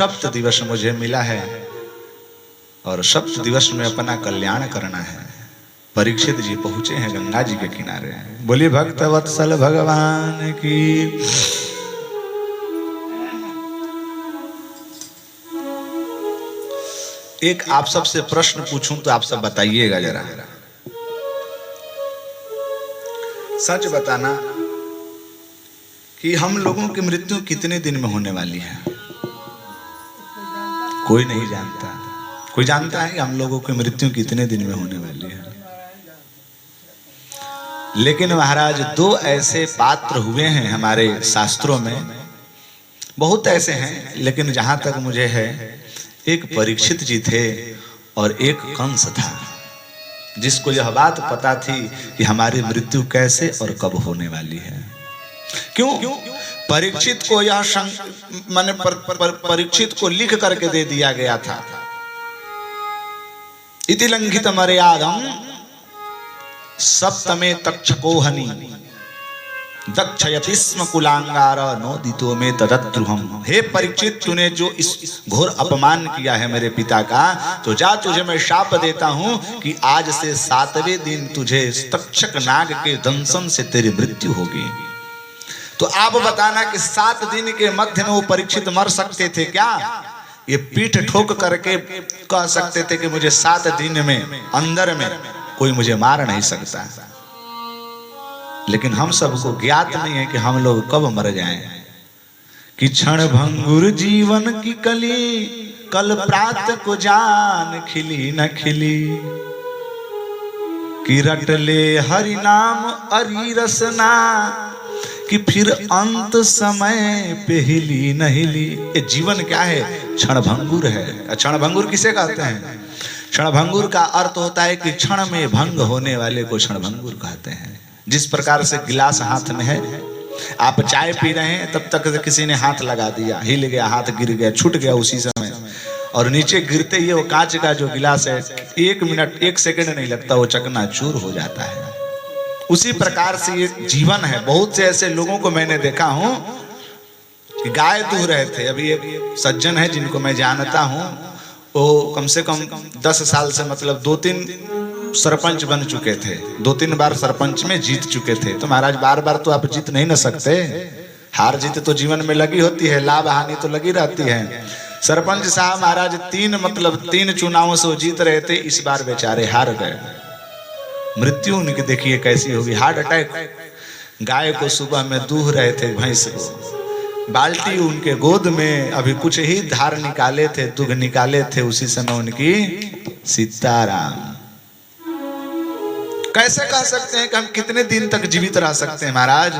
सप्त दिवस मुझे मिला है और सप्त दिवस में अपना कल्याण करना है। परीक्षित जी पहुंचे हैं गंगा जी के किनारे। बोलिए भक्त वत्सल भगवान की। एक आप सबसे प्रश्न पूछूं तो आप सब बताइएगा जरा, सच बताना कि हम लोगों की मृत्यु कितने दिन में होने वाली है? कोई नहीं जानता। कोई जानता है कि हम लोगों की मृत्यु कितने दिन में होने वाली है? लेकिन महाराज दो ऐसे पात्र हुए हैं हमारे शास्त्रों में, बहुत ऐसे हैं, लेकिन जहां तक मुझे है एक परीक्षित जी थे और एक कंस था, जिसको यह बात पता थी कि हमारी मृत्यु कैसे और कब होने वाली है। क्यों? परीक्षित को यह माने परीक्षित को लिख करके दे दिया गया था, इति लंघित मर्यादम सप्तमे तक्षकोहनि दक्षयति स्म कुलांगार नोदितो में तदद्रुहम। हे परीक्षित, तूने जो इस घोर अपमान किया है मेरे पिता का, तो जा तुझे मैं शाप देता हूं कि आज से 7वें दिन तुझे तक्षक नाग के दंशन से तेरी मृत्यु होगी। तो आप बताना कि 7 दिन के मध्य में वो परीक्षित मर सकते थे क्या? ये पीठ ठोक करके कह सकते थे कि मुझे 7 दिन में अंदर में कोई मुझे मार नहीं सकता। लेकिन हम सबको ज्ञात नहीं है कि हम लोग कब मर जाएं। कि क्षण भंगुर जीवन की कली, कल प्रात को जान खिली न खिली। कि रट ले हरि नाम अरि रसना, कि फिर अंत समय पे हिली न हिली। ये जीवन क्या है? क्षण भंगुर है। क्षण भंगुर किसे कहते हैं? क्षण भंगुर का अर्थ होता है कि क्षण में भंग होने वाले को क्षण भंगुर कहते हैं। जिस प्रकार से गिलास हाथ में है, आप चाय पी रहे हैं, तब तक किसी ने हाथ लगा दिया, हिल गया, हाथ गिर गया, छूट गया उसी समय, और नीचे गिरते ही वो कांच का जो गिलास है 1 मिनट 1 सेकंड नहीं लगता, वो चकनाचूर हो जाता है। उसी प्रकार से ये जीवन है। बहुत से ऐसे लोगों को मैंने देखा हूं कि गाय दूह रहे थे। अभी एक सज्जन है जिनको मैं जानता हूं, वो कम से कम 10 साल से मतलब 2-3 सरपंच बन चुके थे, 2-3 बार सरपंच में जीत चुके थे। तो महाराज बार बार तो आप जीत नहीं न सकते, हार जीत तो जीवन में लगी होती है, लाभ हानि तो लगी रहती है। सरपंच साहब महाराज 3 चुनावों से वो जीत रहे थे, इस बार बेचारे हार गए। मृत्यु उनकी देखिए कैसी होगी, हार्ट अटैक। गाय को सुबह में दूह रहे थे, भैंस को, बाल्टी उनके गोद में, अभी कुछ ही धार निकाले थे, दूध निकाले थे, उसी समय उनकी सीताराम। कैसे कह सकते हैं कि हम कितने दिन तक जीवित रह सकते हैं महाराज?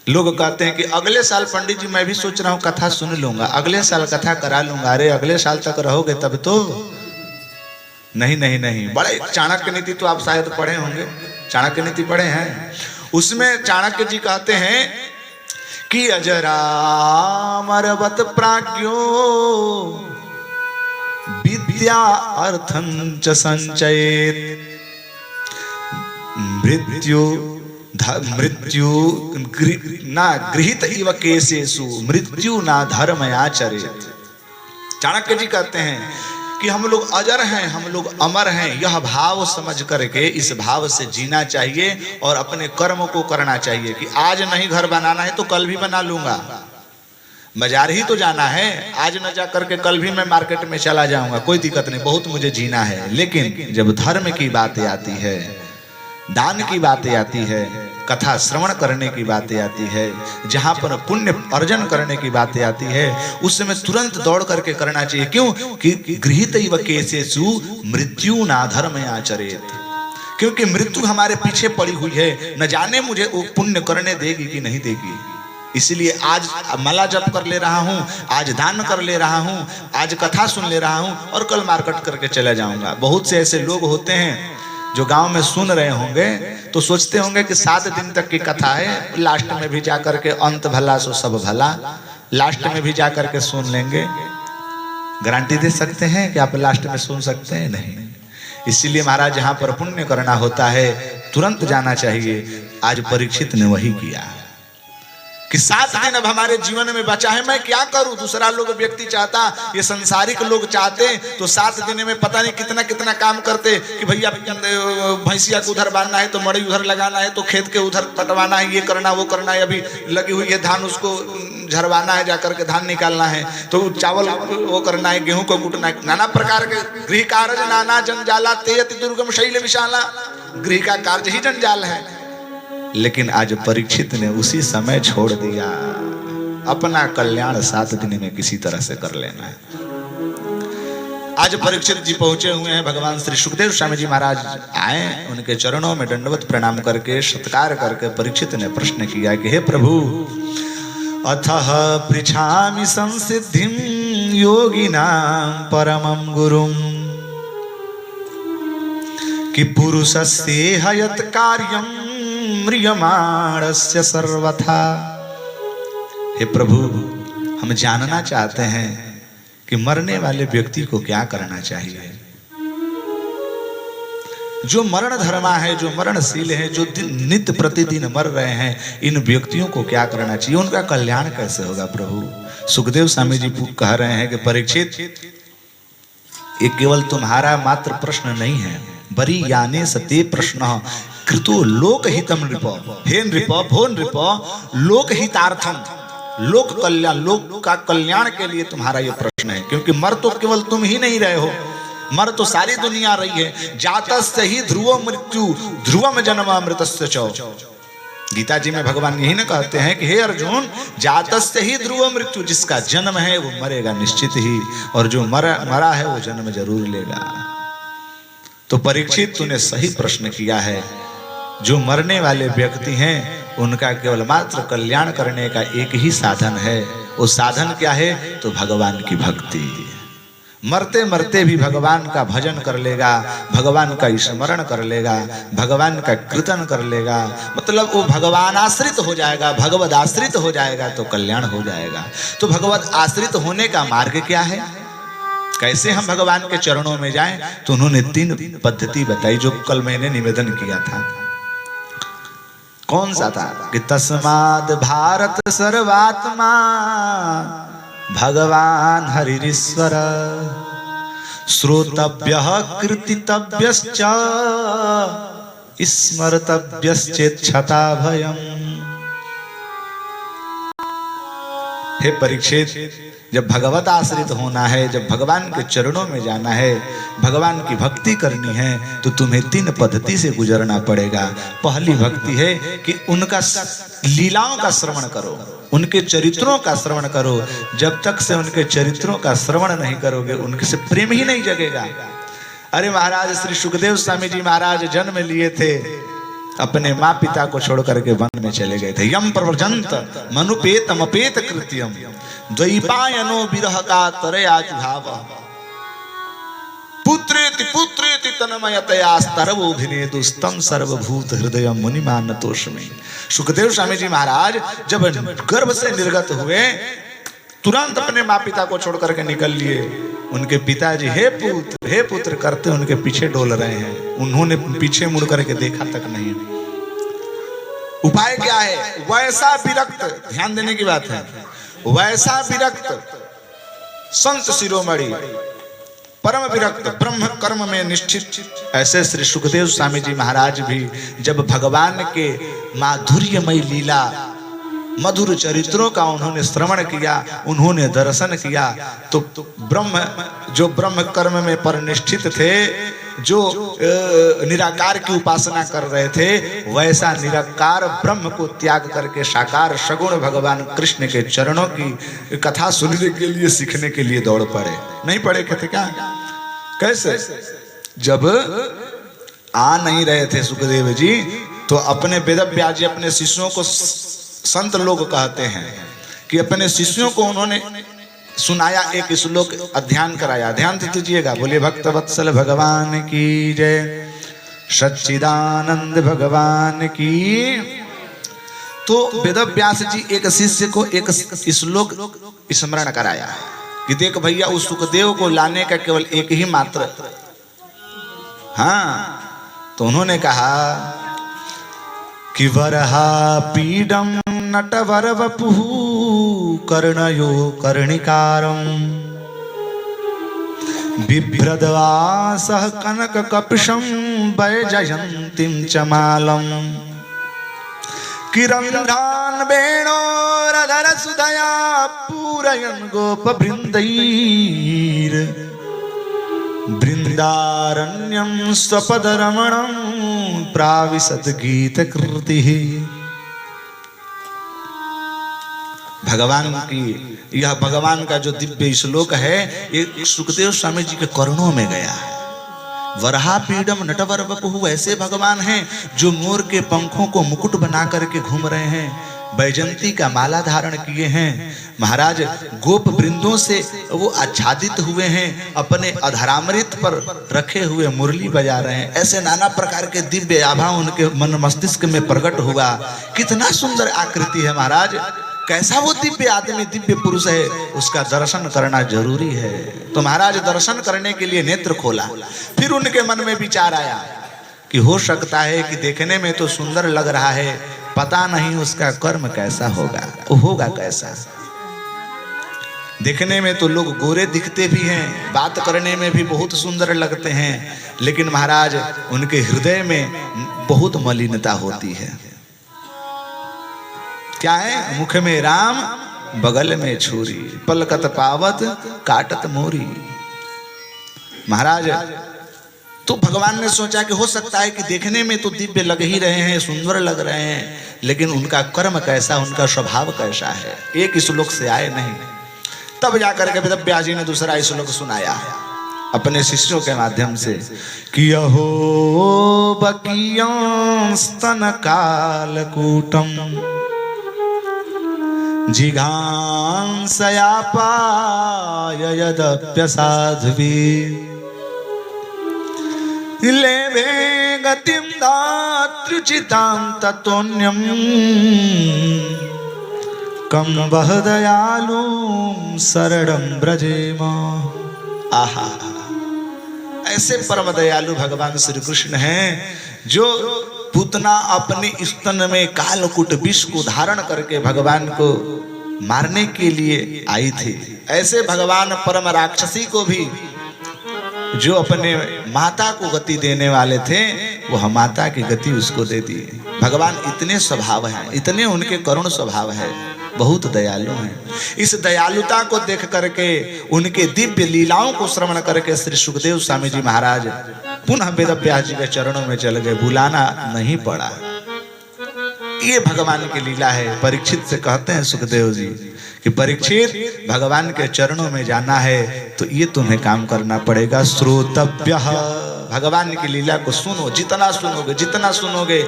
लोग कहते हैं कि अगले साल पंडित जी मैं भी सोच रहा हूं कथा सुन लूंगा, अगले साल कथा करा लूंगा। अरे अगले साल तक रहोगे तब तो नहीं नहीं नहीं। बड़े चाणक्य नीति तो आप शायद पढ़े होंगे, चाणक्य नीति पढ़े हैं। उसमें चाणक्य जी कहते हैं कि अजरामरवत प्राज्ञो विद्या अर्थं च संचयेत्। मृत्यु ना गृहीत इव केसेषु मृत्यु ना धर्म आचरेत्। चाणक्य जी कहते हैं कि हम लोग अजर हैं, हम लोग अमर हैं, यह भाव समझ करके इस भाव से जीना चाहिए और अपने कर्म को करना चाहिए। कि आज नहीं घर बनाना है तो कल भी बना लूंगा, बाजार ही तो जाना है, आज न जा करके कल भी मैं मार्केट में चला जाऊंगा, कोई दिक्कत नहीं, बहुत मुझे जीना है। लेकिन जब धर्म की बातें आती है, दान की बातें आती है, कथा श्रवण करने की बातें आती है, जहां पर पुण्य अर्जन करने की बातें आती है, उस समय तुरंत दौड़ करके करना चाहिए। क्यों? कि गृहीत इव केसेषु मृत्यु ना धर्म आचरेत्। क्योंकि मृत्यु हमारे पीछे पड़ी हुई है, न जाने मुझे वो पुण्य करने देगी कि नहीं देगी। इसलिए आज माला जप कर ले रहा हूँ, आज दान कर ले रहा हूँ, आज कथा सुन ले रहा हूँ और कल मार्केट करके चले जाऊंगा। बहुत से ऐसे लोग होते हैं जो गांव में सुन रहे होंगे तो सोचते होंगे कि 7 दिन तक की कथा है, लास्ट में भी जाकर के अंत भला सो सब भला, लास्ट में भी जाकर के सुन लेंगे। गारंटी दे सकते हैं कि आप लास्ट में सुन सकते हैं? नहीं। इसीलिए महाराज जहां पर पुण्य करना होता है तुरंत जाना चाहिए। आज परीक्षित ने वही किया। कि 7 दिन अब हमारे जीवन में बचा है, मैं क्या करूं। दूसरा लोग व्यक्ति चाहता, ये संसारिक लोग चाहते तो 7 दिन में पता नहीं कितना कितना काम करते कि भैया भैंसिया को उधर बांधना है तो मड़ई उधर लगाना है, तो खेत के उधर पटवाना है, ये करना वो करना है, अभी लगी हुई है धान उसको झरवाना है, जाकर के धान निकालना है, तो चावल वो करना है, गेहूं को कूटना है, नाना प्रकार के गृह कार्य नाना जंजाला ते अति दुर्गम शैल विशाला। गृह का कार्य ही जंजाल है। लेकिन आज परीक्षित ने उसी समय छोड़ दिया, अपना कल्याण 7 दिन में किसी तरह से कर लेना है। आज परीक्षित जी पहुंचे हुए हैं, भगवान श्री सुखदेव स्वामी जी महाराज आए, उनके चरणों में दंडवत प्रणाम करके सत्कार करके परीक्षित ने प्रश्न किया कि हे प्रभु, अथः पृच्छामि संसिद्धिं योगिनां परमं गुरुं कि पुरुषस्य हयत् कार्यं म्रियमाणस्य सर्वथा। हे प्रभु, हम जानना चाहते हैं कि मरने वाले व्यक्ति को क्या करना चाहिए। जो मरण धर्मा है, जो मरणशील है, जो नित्य प्रतिदिन मर रहे हैं, इन व्यक्तियों को क्या करना चाहिए, उनका कल्याण कैसे होगा। प्रभु सुखदेव स्वामी जी कह रहे हैं कि परीक्षित, ये केवल तुम्हारा मात्र प्रश्न नहीं है, बरी याने सते प्रश्न कृतो लोकहितम नृप, हे नृप भो नृप लोकहितार्थम, लोक कल्याण, लोक का कल्याण के लिए तुम्हारा ये प्रश्न है। क्योंकि मर तो केवल तुम ही नहीं रहे हो, मर तो सारी दुनिया रही है। जातस्य ही ध्रुव मृत्यु ध्रुवम जन्म अमृतस्य च। गीता जी में भगवान यही ना कहते हैं कि हे अर्जुन, जातस्य ही ध्रुव मृत्यु, जिसका जन्म है वो मरेगा निश्चित ही, और जो मरा है वो जन्म जरूर लेगा। तो परीक्षित, तूने सही प्रश्न किया है। जो मरने वाले व्यक्ति हैं उनका केवल मात्र कल्याण करने का एक ही साधन है। वो साधन क्या है? तो भगवान की भक्ति। मरते मरते भी भगवान का भजन कर लेगा, भगवान का स्मरण कर लेगा, भगवान का कीर्तन कर लेगा, मतलब वो भगवान आश्रित हो जाएगा, भगवद आश्रित हो जाएगा तो कल्याण हो जाएगा। तो भगवद आश्रित होने का मार्ग क्या है, कैसे हम भगवान के चरणों में जाएं? तो उन्होंने 3 पद्धति बताई, जो कल मैंने निवेदन किया था। कौन सा था कि तस्माद भारत सर्वात्मा भगवान हरिरीश्वर श्रोतव्यः कीर्तितव्यश्च स्मर्तव्यश्चेच्छता भयम्। हे परीक्षित, जब भगवत आश्रित होना है, जब भगवान के चरणों में जाना है, भगवान की भक्ति करनी है, तो तुम्हें 3 पद्धति से गुजरना पड़ेगा। पहली भक्ति है कि उनका लीलाओं का श्रवण करो, उनके चरित्रों का श्रवण करो। जब तक से उनके चरित्रों का श्रवण नहीं करोगे, उनके से प्रेम ही नहीं जगेगा। अरे महाराज श्री सुखदेव स्वामी जी महाराज जन्म लिए थे, अपने माँ पिता को छोड़ करके वन में चले गए थे। यम प्रव्रजंत मनुपेतम अपेत कृत्यम द्वैपायनो विरह का तरयाज भाव पुत्रेति पुत्रेति तन्मयतया स्तरवोभिनेदुस्तम सर्वभूत हृदय मुनिमानतोषमे। सुखदेव स्वामी जी महाराज जब गर्भ से निर्गत हुए, तुरंत अपने माँ पिता को छोड़ करके निकल लिए। उनके पिताजी हे पुत्र करते उनके पीछे डोल रहे हैं, उन्होंने पीछे मुड़ करके देखा तक नहीं। उपाय क्या है? वैसा विरक्त, ध्यान देने की बात है, वैसा विरक्त संत शिरोमणि, परम विरक्त, ब्रह्म कर्म में निश्चित, ऐसे श्री सुखदेव स्वामी जी महाराज भी जब भगवान के माधुर्यमय लीला, मधुर चरित्रों का उन्होंने श्रवण किया, उन्होंने दर्शन किया, तो जो ब्रह्म कर्म में परनिष्ठित थे, जो निराकार की उपासना कर रहे थे, वैसा निराकार ब्रह्म को त्याग करके साकार सगुण भगवान कृष्ण के चरणों की कथा सुनने के लिए, सीखने के लिए दौड़ पड़े। नहीं पड़े कहते क्या? कैसे? जब आ नहीं रहे थे सुखदेव जी, तो अपने वेदव्यास जी अपने शिष्यों को, संत लोग कहते हैं कि अपने शिष्यों को उन्होंने सुनाया, एक श्लोक अध्ययन कराया। ध्यान दीजिएगा, बोले भक्त वत्सल भगवान की जय, सच्चिदानंद भगवान की। तो वेदव्यास जी एक शिष्य को एक श्लोक स्मरण कराया कि देख भैया, उस सुखदेव को लाने का केवल एक ही मात्र, हाँ, तो उन्होंने कहा कि वरहा पीडम नटवर वपुः कर्णयो कर्णिकारम् बिभ्रद्वासः कनककपिशं वैजयन्तीं च मालम् किरन्ध्रान् वेणोरधरसुधया पूरयन् गोपवृन्दैर् बृन्दारण्यं स्वपदरमणं प्राविशत् गीतकृतिः। भगवान की यह भगवान का जो दिव्य श्लोक है ये सुखदेव स्वामी जी के कर्णों में गया है। वराहपीडम नटवर वपुः, ऐसे भगवान हैं जो मोर के पंखों को मुकुट बना करके घूम रहे हैं, बैजंती का माला धारण किए हैं, महाराज गोप वृंदों से वो आच्छादित हुए हैं, अपने अधरामृत पर रखे हुए मुरली बजा रहे हैं। ऐसे नाना प्रकार के दिव्य आभा उनके मन मस्तिष्क में प्रकट हुआ। कितना सुंदर आकृति है महाराज, कैसा वो दिव्य आदमी दिव्य पुरुष है, उसका दर्शन करना जरूरी है। तो महाराज दर्शन करने के लिए नेत्र खोला। फिर उनके मन में विचार आया कि हो सकता है कि देखने में तो सुंदर लग रहा है, पता नहीं उसका कर्म कैसा होगा, वो होगा कैसा। देखने में तो लोग गोरे दिखते भी हैं, बात करने में भी बहुत सुंदर लगते हैं, लेकिन महाराज उनके हृदय में बहुत मलिनता होती है। क्या है? मुख में राम बगल में छुरी, पलकत पावत काटत मोरी। महाराज तो भगवान ने सोचा कि हो सकता है कि देखने में तो दिव्य लग ही रहे हैं, सुंदर लग रहे हैं, लेकिन उनका कर्म कैसा, उनका स्वभाव कैसा है, एक श्लोक से आए नहीं। तब जाकर के वेदव्यास जी ने दूसरा श्लोक सुनाया अपने शिष्यों के माध्यम से कि अहो बकियं स्तन कालकूटम जिघांसयापाययदप्यसाध्वी लेभे गतिं दातृचितां ततोऽन्यं कं वह दयालुं शरणं व्रजेम। आहा, ऐसे परम दयालु भगवान श्री कृष्ण हैं जो पूतना अपने स्तन में कालकूट विष को धारण करके भगवान को मारने के लिए आई थी। ऐसे भगवान परम राक्षसी को भी जो अपने माता को गति देने वाले थे, वह माता की गति उसको दे दी। भगवान इतने स्वभाव हैं, इतने उनके करुण स्वभाव है, बहुत दयालु हैं। इस दयालुता को देख करके, उनके दिव्य लीलाओं को श्रवण करके श्री सुखदेव स्वामी जी महाराज पुनः वेदव्यास जी के चरणों में चल गए, बुलाना नहीं पड़ा। ये भगवान की लीला है। परीक्षित से कहते हैं सुखदेव जी कि परीक्षित, भगवान के चरणों में जाना है तो ये तुम्हें काम करना पड़ेगा। श्रोतव्यः, भगवान की लीला को सुनो, जितना सुनोगे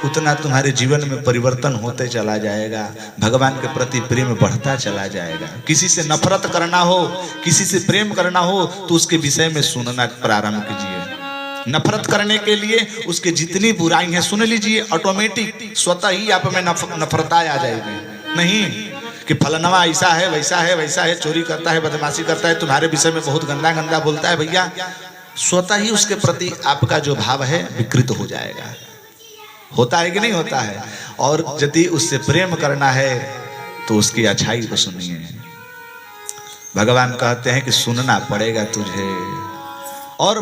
उतना तुम्हारे जीवन में परिवर्तन होते चला जाएगा, भगवान के प्रति प्रेम बढ़ता चला जाएगा। किसी से नफरत करना हो, किसी से प्रेम करना हो तो उसके विषय में सुनना प्रारंभ कीजिए। नफरत करने के लिए उसके जितनी बुराई है सुन लीजिए, ऑटोमेटिक स्वतः ही आप में नफरता आ जाएगी। नहीं कि फलनवा ऐसा है वैसा है, चोरी करता है, बदमाशी करता है, तुम्हारे विषय में बहुत गंदा गंदा बोलता है, भैया स्वतः ही उसके प्रति आपका जो भाव है विकृत हो जाएगा। होता है कि नहीं होता है? और यदि उससे प्रेम करना है तो उसकी अच्छाई को सुनिए। भगवान कहते हैं कि सुनना पड़ेगा तुझे। और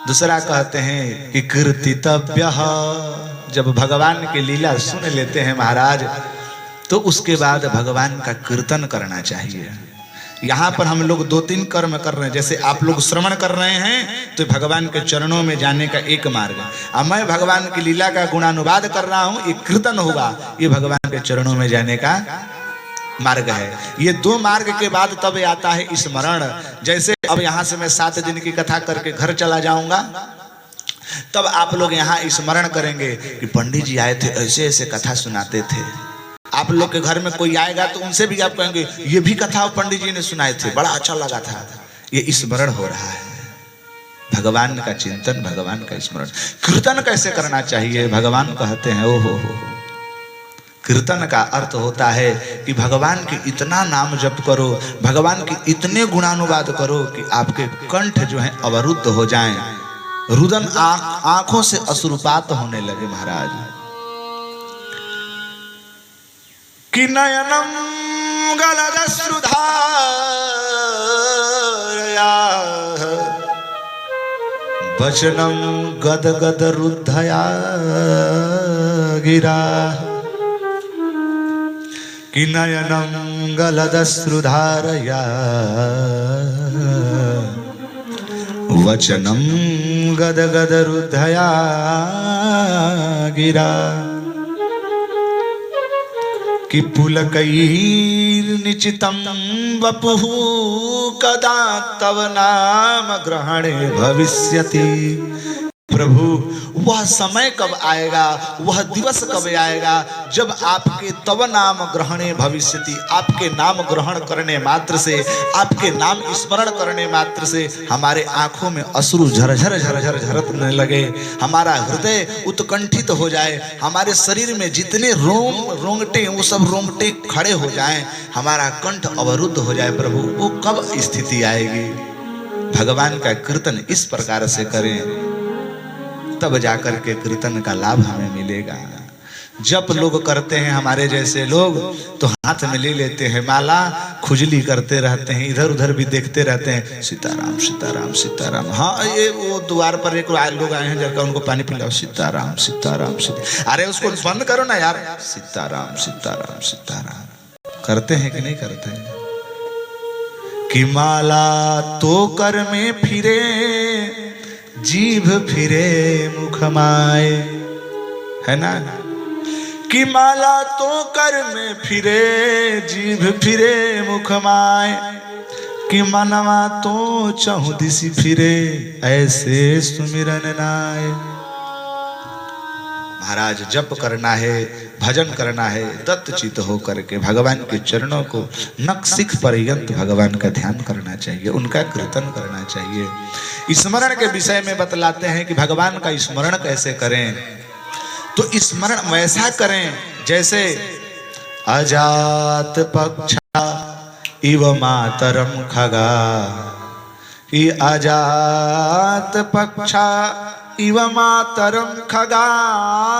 दूसरा कहते हैं कि कीर्तितव्यः, जब भगवान की लीला सुन लेते हैं महाराज तो उसके बाद भगवान का कीर्तन करना चाहिए। यहाँ पर हम लोग 2-3 कर्म कर रहे हैं। जैसे आप लोग श्रवण कर रहे हैं तो भगवान के चरणों में जाने का एक मार्ग, और मैं भगवान की लीला का गुणानुवाद कर रहा हूँ, ये कीर्तन होगा, ये भगवान के चरणों में जाने का मार्ग है। ये 2 मार्ग के बाद तब आता है स्मरण। जैसे अब यहाँ से मैं 7 दिन की कथा करके घर चला जाऊंगा, तब आप लोग यहाँ स्मरण करेंगे कि पंडित जी आए थे, ऐसे ऐसे कथा सुनाते थे। आप लोग के घर में कोई आएगा तो उनसे भी आप कहेंगे ये भी कथा पंडित जी ने सुनाए थे, बड़ा अच्छा लगा था। ये स्मरण हो रहा है, भगवान का चिंतन, भगवान का स्मरण। कीर्तन कैसे करना चाहिए? भगवान कहते हैं ओहो कीर्तन का अर्थ होता है कि भगवान के इतना नाम जप करो, भगवान के इतने गुणानुवाद करो कि आपके कंठ जो है अवरुद्ध हो जाएं, रुदन आंखों से अश्रुपात होने लगे। महाराज कि नयनम गलदश्रुधारया वचनम गदगद रुद्धया गिरा कि नयनम गलदश्रुधारया वचनम गदगद रुद्धया गिरा कि पुलकैर्निचितं वपुः कदा तव नाम ग्रहणे भविष्यति। प्रभु वह समय कब आएगा, वह दिवस कब आएगा जब आपके तव नाम ग्रहणे भविष्यति, आपके नाम ग्रहण करने मात्र से, आपके नाम स्मरण करने मात्र से हमारे आंखों में अश्रु झरझर झरझर झरने लगे, हमारा हृदय उत्कंठित हो जाए, हमारे शरीर में जितने रोंगटे वो सब रोंगटे खड़े हो जाएं, हमारा कंठ अवरुद्ध हो जाए। प्रभु वो कब स्थिति आएगी? भगवान का कीर्तन इस प्रकार से करें तब जाकर के कीर्तन का लाभ हमें मिलेगा। जब लोग करते हैं हमारे जैसे लोग तो हाथ में ले लेते हैं माला, खुजली करते रहते हैं, इधर उधर भी देखते रहते हैं, सीताराम सीताराम सीताराम। हाँ ये वो द्वार पर एक लोग आए हैं जरा उनको पानी पिलाओ, सीताराम सीताराम सीताराम। अरे उसको बंद करो ना यार, सीताराम सीताराम सीताराम। करते हैं कि नहीं करते हैं? कि माला तो कर में फिरे जीभ फिरे मुख माए, है ना? कि माला तो कर में फिरे जीभ फिरे मुख माए, कि मनवा तो चहु दिशि फिरे ऐसे सुमिरन नाय। महाराज जप करना है, भजन करना है, तत्चित होकर के भगवान के चरणों को नख पर्यंत भगवान का ध्यान करना चाहिए, उनका कीर्तन करना चाहिए। स्मरण के विषय में बतलाते हैं कि भगवान का स्मरण कैसे करें। तो स्मरण वैसा करें जैसे अजात पक्षा इव मातरम खगा, कि अजात पक्षा इव मातरम खगा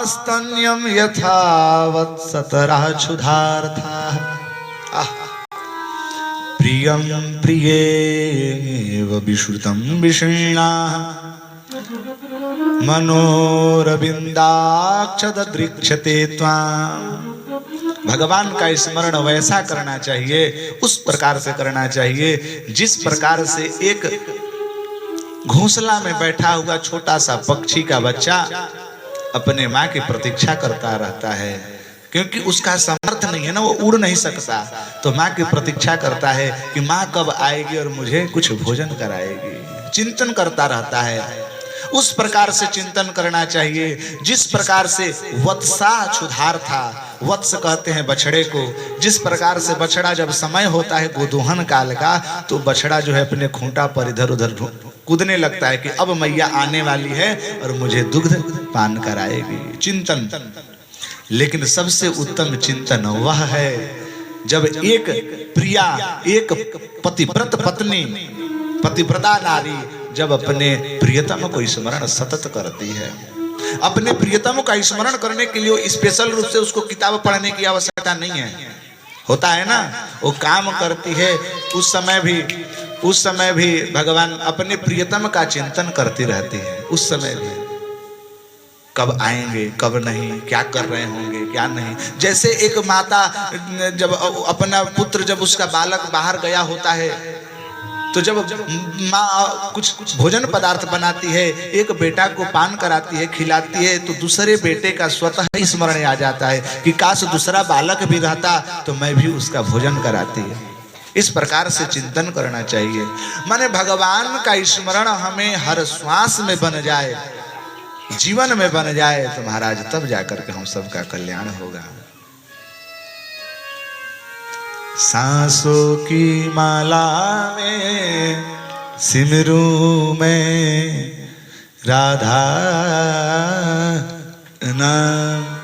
स्तन्यम यथावत सतराक्षुधार्था। प्रियं प्रियेव विश्रुतं विषीणा मनोरविंदाक्षदृक्षते त्वां। भगवान का स्मरण वैसा करना चाहिए, उस प्रकार से करना चाहिए जिस प्रकार से एक घोंसला में बैठा हुआ छोटा सा पक्षी का बच्चा अपने माँ की प्रतीक्षा करता रहता है, क्योंकि उसका सामर्थ्य नहीं है ना, वो उड़ नहीं सकता, तो माँ की प्रतीक्षा करता है कि माँ कब आएगी और मुझे कुछ भोजन कराएगी, चिंतन करता रहता है। उस प्रकार से चिंतन करना चाहिए जिस प्रकार से वत्सा क्षुधार था, वत्स कहते हैं बछड़े को। जिस प्रकार से बछड़ा जब समय होता है गोदोहन काल का, तो बछड़ा जो है अपने खूंटा पर इधर उधर कूदने लगता है कि अब मैया आने वाली है और मुझे दुग्ध पान कराएगी, चिंतन। लेकिन सबसे उत्तम चिंतन वह है जब एक प्रिया, एक पतिव्रत पत्नी, पतिव्रता नारी जब अपने प्रियतम को स्मरण सतत करती है। अपने प्रियतम का स्मरण करने के लिए स्पेशल रूप से उसको किताब पढ़ने की आवश्यकता नहीं है, होता है ना, वो काम करती है, उस समय भी भगवान अपने प्रियतम का चिंतन करती रहती है। उस समय भी कब आएंगे कब नहीं, क्या कर रहे होंगे क्या नहीं। जैसे एक माता जब अपना पुत्र, जब उसका बालक बाहर गया होता है, तो जब माँ कुछ भोजन पदार्थ बनाती है, एक बेटा को पान कराती है, खिलाती है, तो दूसरे बेटे का स्वतः ही स्मरण आ जाता है कि काश दूसरा बालक भी रहता तो मैं भी उसका भोजन कराती है। इस प्रकार से चिंतन करना चाहिए। माने भगवान का स्मरण हमें हर श्वास में बन जाए, जीवन में बन जाए, तो महाराज तब जाकर के हम सबका कल्याण होगा। सांसों की माला में सिमरूं में राधा नाम।